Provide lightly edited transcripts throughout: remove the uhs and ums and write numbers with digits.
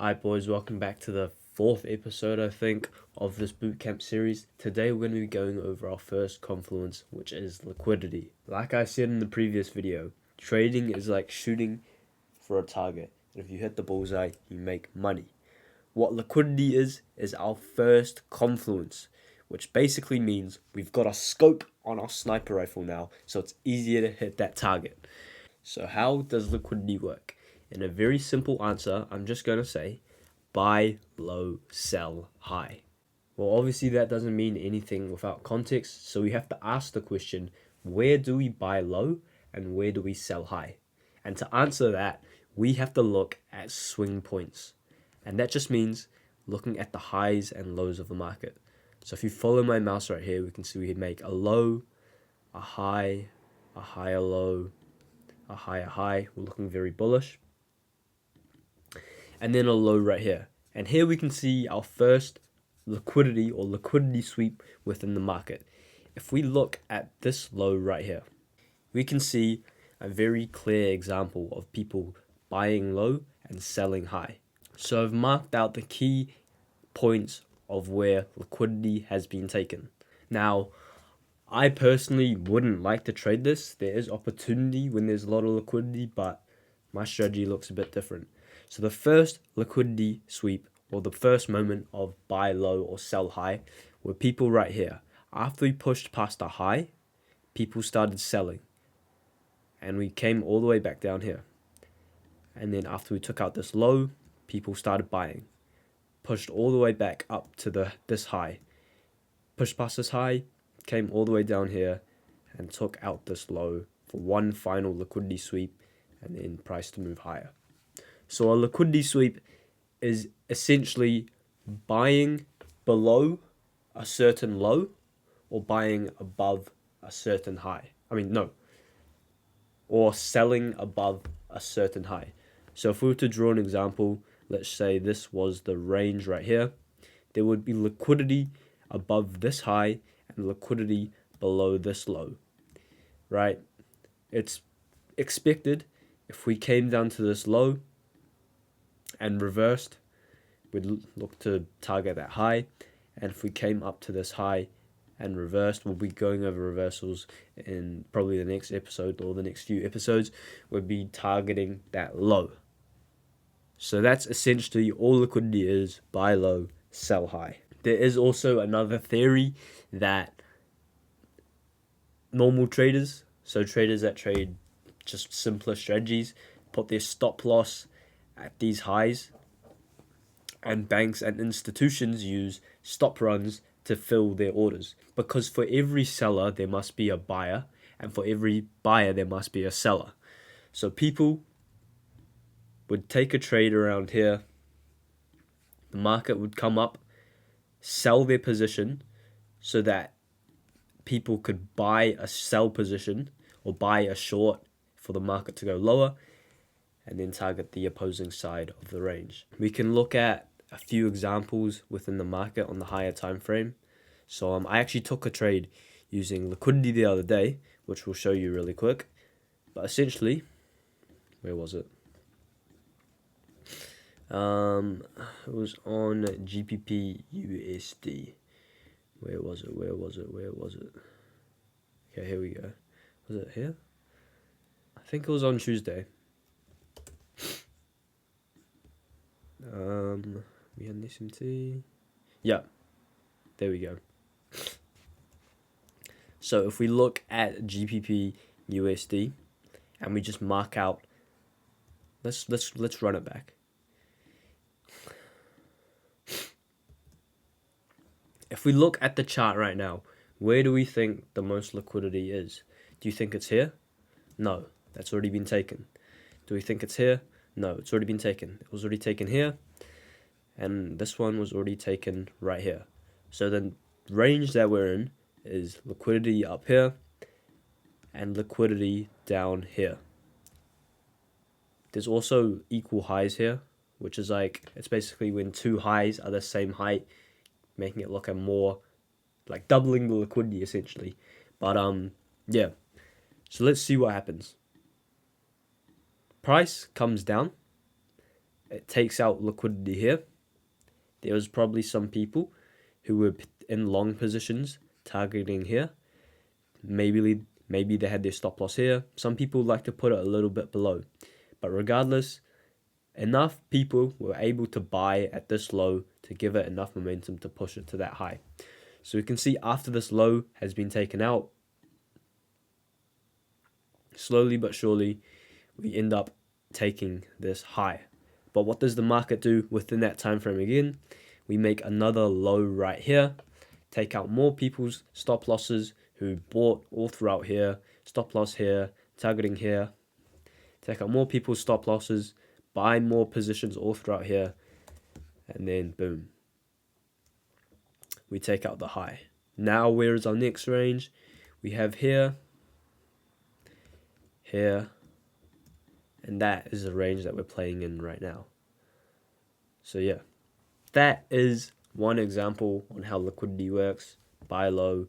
Alright boys, welcome back to the fourth episode, I think, of this bootcamp series. Today we're going to be going over our first confluence, which is liquidity. Like I said in the previous video, trading is like shooting for a target. If you hit the bullseye, you make money. What liquidity is our first confluence, which basically means we've got a scope on our sniper rifle now, so it's easier to hit that target. So how does liquidity work? In a very simple answer, I'm just going to say, buy low, sell high. Well, obviously that doesn't mean anything without context, so we have to ask the question, where do we buy low and where do we sell high? And to answer that, we have to look at swing points. And that just means looking at the highs and lows of the market. So if you follow my mouse right here, we can see we make a low, a high, a higher low, a higher high. We're looking very bullish. And then a low right here. And here we can see our first liquidity or liquidity sweep within the market. If we look at this low right here, we can see a very clear example of people buying low and selling high. So I've marked out the key points of where liquidity has been taken. Now, I personally wouldn't like to trade this. There is opportunity when there's a lot of liquidity, but my strategy looks a bit different. So the first liquidity sweep, or the first moment of buy low or sell high, were people right here. After we pushed past a high, people started selling. And we came all the way back down here. And then after we took out this low, people started buying. Pushed all the way back up to this high. Pushed past this high, came all the way down here, and took out this low for one final liquidity sweep, and then price to move higher. So a liquidity sweep is essentially buying below a certain low or buying above a certain high. Or selling above a certain high. So if we were to draw an example, let's say this was the range right here, there would be liquidity above this high and liquidity below this low, right? It's expected if we came down to this low and reversed, we'd look to target that high. And if we came up to this high and reversed, we'll be going over reversals in probably the next episode or the next few episodes. We'll be targeting that low. So that's essentially all liquidity is: buy low, sell high. There is also another theory that normal traders, so traders that trade just simpler strategies, put their stop loss at these highs, and banks and institutions use stop runs to fill their orders, because for every seller there must be a buyer, and for every buyer there must be a seller. So people would take a trade around here, the market would come up, sell their position so that people could buy a sell position or buy a short for the market to go lower, and then target the opposing side of the range. We can look at a few examples within the market on the higher time frame. So I actually took a trade using liquidity the other day, which we'll show you really quick. But essentially, where was it? It was on GBP USD. Where was it? Okay, here we go. Was it here? I think it was on Tuesday. We had an SMT. Yeah, there we go. So if we look at GBP USD and we just mark out, let's run it back. If we look at the chart right now, where do we think the most liquidity is? Do you think it's here? No, that's already been taken. Do we think it's here? No, it's already been taken. It was already taken here, and this one was already taken right here. So the range that we're in is liquidity up here and liquidity down here. There's also equal highs here, which is like, it's basically when two highs are the same height, making it look more like doubling the liquidity essentially. But yeah, so let's see what happens. Price comes down, it takes out liquidity here. There was probably some people who were in long positions targeting here. Maybe they had their stop loss here. Some people like to put it a little bit below. But regardless, enough people were able to buy at this low to give it enough momentum to push it to that high. So we can see after this low has been taken out, slowly but surely, we end up taking this high. But what does the market do within that time frame again? We make another low right here, take out more people's stop losses who bought all throughout here, stop loss here, targeting here, take out more people's stop losses, buy more positions all throughout here, and then boom, we take out the high. Now where is our next range? We have here, here, and that is the range that we're playing in right now. So yeah, that is one example on how liquidity works. Buy low,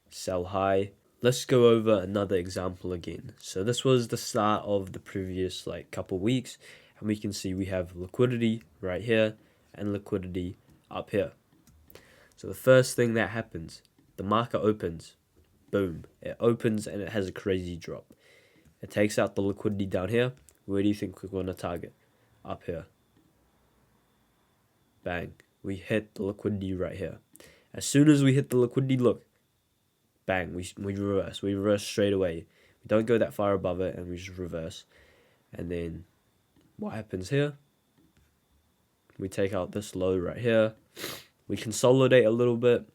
sell high. Let's go over another example again. So this was the start of the previous couple weeks, and we can see we have liquidity right here and liquidity up here. So the first thing that happens, the market opens, boom, it opens and it has a crazy drop. It takes out the liquidity down here. Where do you think we're going to target? Up here. Bang, we hit the liquidity right here. As soon as we hit the liquidity, look, bang, we reverse straight away. We don't go that far above it, and we just reverse. And then what happens here? We take out this low right here. We consolidate a little bit,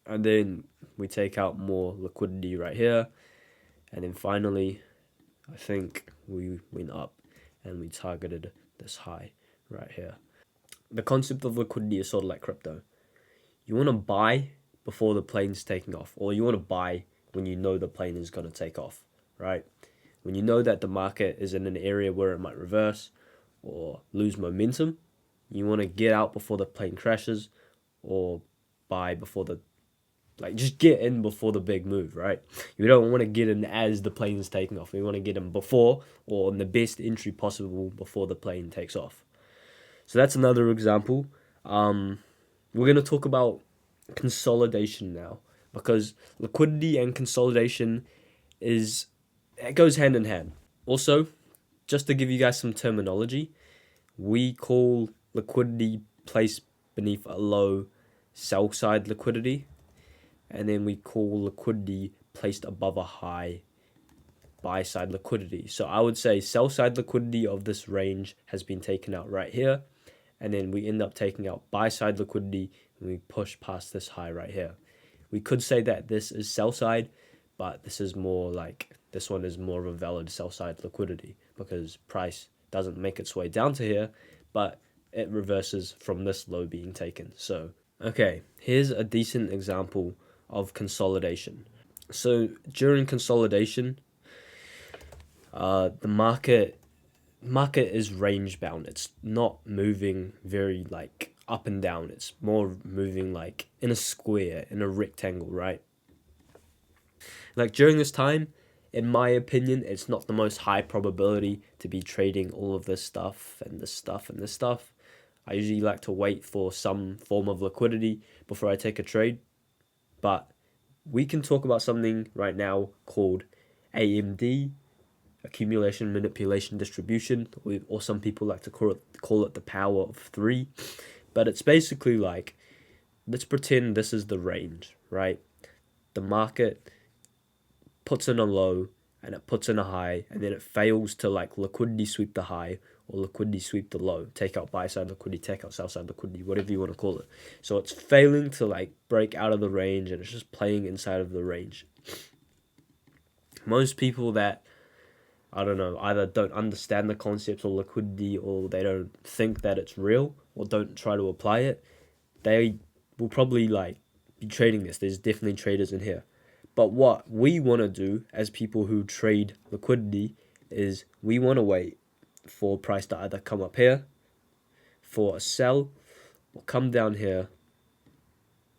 and then we take out more liquidity right here. And then finally, I think we went up and we targeted this high right here. The concept of liquidity is sort of like crypto. You want to buy before the plane's taking off, or you want to buy when you know the plane is going to take off, right? When you know that the market is in an area where it might reverse or lose momentum, you want to get out before the plane crashes, or buy before just get in before the big move, right? You don't want to get in as the plane is taking off. You want to get in before, or in the best entry possible before the plane takes off. So that's another example. We're going to talk about consolidation now, because liquidity and consolidation it goes hand in hand. Also, just to give you guys some terminology, we call liquidity placed beneath a low sell side liquidity, and then we call liquidity placed above a high buy side liquidity. So I would say sell side liquidity of this range has been taken out right here, and then we end up taking out buy side liquidity and we push past this high right here. We could say that this is sell side, but this one is more of a valid sell side liquidity, because price doesn't make its way down to here, but it reverses from this low being taken. So okay, here's a decent example of consolidation. So during consolidation, the market is range bound. It's not moving very up and down. It's more moving in a square, in a rectangle, right? During this time, in my opinion, it's not the most high probability to be trading all of this stuff and this stuff and this stuff. I usually like to wait for some form of liquidity before I take a trade. But we can talk about something right now called AMD, accumulation, manipulation, distribution, or some people like to call it the power of 3. But it's basically let's pretend this is the range, right? The market puts in a low and it puts in a high, and then it fails to liquidity sweep the high or liquidity sweep the low, take out buy side liquidity, take out sell side liquidity, whatever you want to call it. So it's failing to break out of the range, and it's just playing inside of the range. Most people that, I don't know, either don't understand the concepts of liquidity, or they don't think that it's real, or don't try to apply it, they will probably be trading this. There's definitely traders in here. But what we want to do as people who trade liquidity is we want to wait for price to either come up here for a sell, or come down here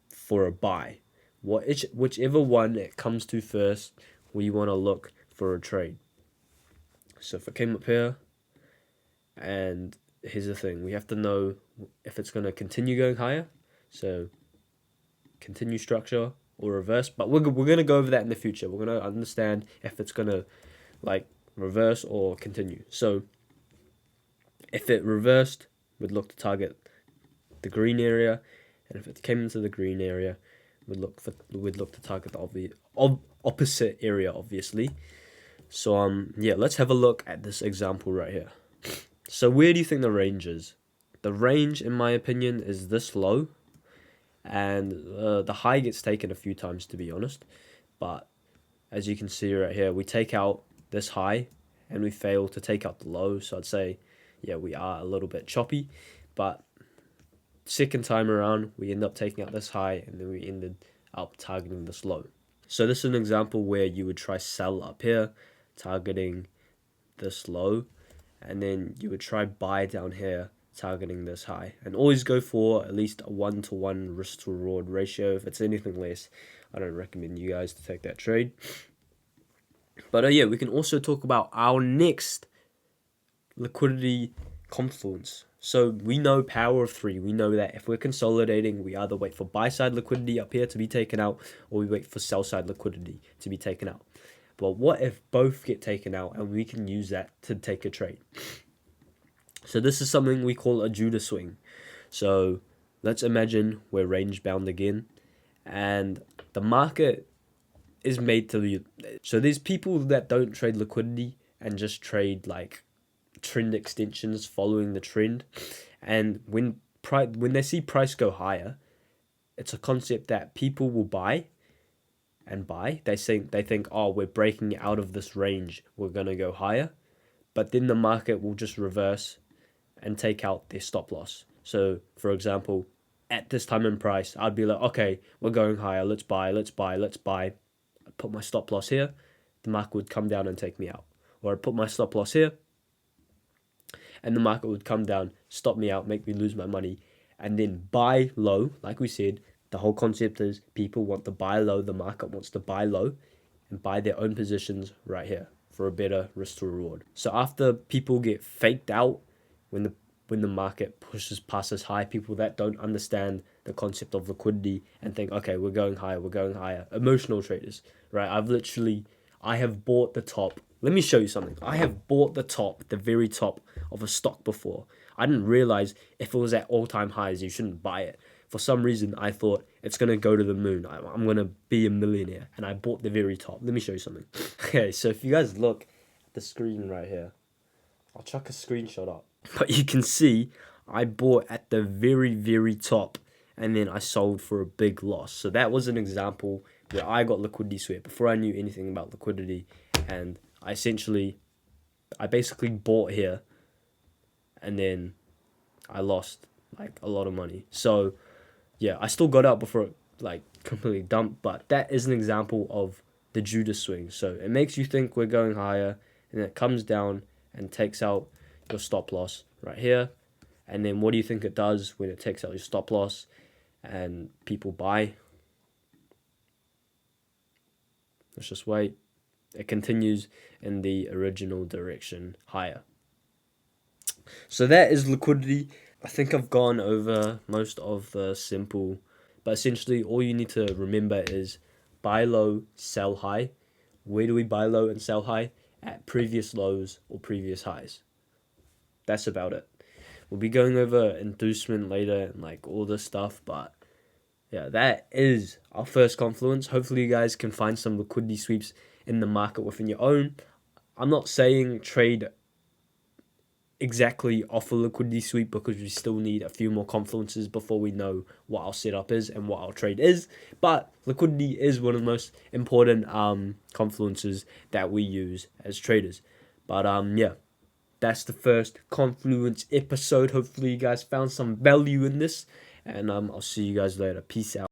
for a buy. Whichever one it comes to first, we want to look for a trade. So if it came up here And here's the thing, we have to know if it's going to continue going higher, so continue structure or reverse. But we're going to go over that in the future. We're going to understand if it's going to like reverse or continue. So if it reversed, we'd look to target the green area, and if it came into the green area, we'd look to target the opposite area, obviously. So yeah, let's have a look at this example right here. So where do you think the range is? The range, in my opinion, is this low, and the high gets taken a few times, to be honest. But as you can see right here, we take out this high and we fail to take out the low. So I'd say, yeah, we are a little bit choppy. But second time around, we end up taking out this high, and then we ended up targeting this low. So this is an example where you would try sell up here, targeting this low, and then you would try buy down here, targeting this high, and always go for at least a 1-to-1 risk to reward ratio. If it's anything less, I don't recommend you guys to take that trade. But yeah, we can also talk about our next liquidity confluence. So we know power of three. We know that if we're consolidating, we either wait for buy side liquidity up here to be taken out, or we wait for sell side liquidity to be taken out. But what if both get taken out and we can use that to take a trade? So this is something we call a Judah swing. So let's imagine we're range bound again, and the market is made to be. So there's people that don't trade liquidity and just trade like trend extensions following the trend, and when they see price go higher, it's a concept that people will buy. They think, oh, we're breaking out of this range, we're gonna go higher, but then the market will just reverse and take out their stop loss. So for example, at this time in price, I'd be like, okay, we're going higher, let's buy. I'd put my stop loss here, the market would come down and take me out. Or I'd put my stop loss here, and the market would come down, stop me out, make me lose my money, and then buy low. Like we said, the whole concept is people want to buy low, the market wants to buy low and buy their own positions right here for a better risk to reward. So after people get faked out when the market pushes past this high, people that don't understand the concept of liquidity and think, okay, we're going higher, emotional traders, right? I have bought the top. Let me show you something. I have bought the very top of a stock before. I didn't realize if it was at all-time highs, you shouldn't buy it. For some reason, I thought it's going to go to the moon. I'm going to be a millionaire. And I bought the very top. Let me show you something. Okay, so if you guys look at the screen right here, I'll chuck a screenshot up. But you can see I bought at the very, very top, and then I sold for a big loss. So that was an example where I got liquidity sweat before I knew anything about liquidity. And I basically bought here, and then I lost like a lot of money. So yeah, I still got out before it like completely dumped, but that is an example of the Judah swing. So it makes you think we're going higher, and it comes down and takes out your stop loss right here. And then what do you think it does when it takes out your stop loss and people buy? Let's just wait. It continues in the original direction higher. So that is liquidity. I think I've gone over most of the simple, but essentially all you need to remember is buy low, sell high. Where do we buy low and sell high? At previous lows or previous highs. That's about it. We'll be going over inducement later and like all this stuff, but yeah, that is our first confluence. Hopefully you guys can find some liquidity sweeps in the market within your own. I'm not saying trade exactly off a liquidity sweep, because we still need a few more confluences before we know what our setup is and what our trade is. But liquidity is one of the most important confluences that we use as traders. But yeah, that's the first confluence episode. Hopefully you guys found some value in this, and I'll see you guys later. Peace out.